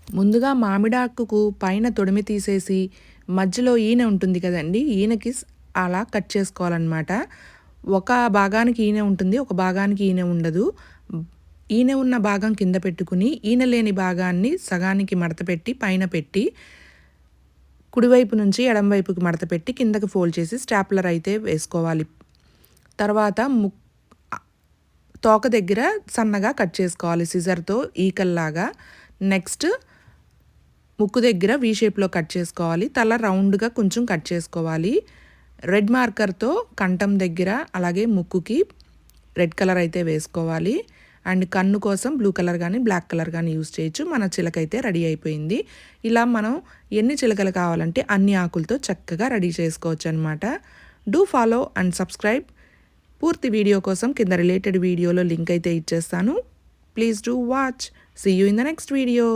ముందుగా మామిడాకుకు పైన తొడిమి తీసేసి మధ్యలో ఈనె ఉంటుంది కదండీ! ఈనెకి అలా కట్ చేసుకోవాలనమాట. ఒక భాగానికి ఈనె ఉంటుంది. ఒక భాగానికి ఈనె ఉండదు. ఈనె ఉన్న భాగం కింద పెట్టుకుని, ఈనె లేని భాగాన్ని సగానికి మడతపెట్టి పైన పెట్టి, కుడివైపు నుంచి ఎడమ వైపుకి మడతపెట్టి కిందకి ఫోల్డ్ చేసి స్టాప్లర్ అయితే వేసుకోవాలి. తర్వాత తోక దగ్గర సన్నగా కట్ చేసుకోవాలి సిజర్‌తో ఈకల్లాగా. నెక్స్ట్ ముక్కు దగ్గర వీ షేప్‌లో కట్ చేసుకోవాలి. తల రౌండ్‌గా కొంచెం కట్ చేసుకోవాలి. రెడ్ మార్కర్‌తో కంఠం దగ్గర అలాగే ముక్కుకి రెడ్ కలర్ అయితే వేసుకోవాలి. అండ్ కన్ను కోసం బ్లూ కలర్ కానీ బ్లాక్ కలర్ కానీ యూజ్ చేయొచ్చు. మన చిలక అయితే రెడీ అయిపోయింది. ఇలా మనం ఎన్ని చిలకలు కావాలంటే అన్ని ఆకులతో చక్కగా రెడీ చేసుకోవచ్చు అనమాట. Do follow and subscribe. పూర్తి వీడియో కోసం కింద రిలేటెడ్ వీడియోలో లింక్ అయితే ఇచ్చేస్తాను. Please do watch. See you in the next video.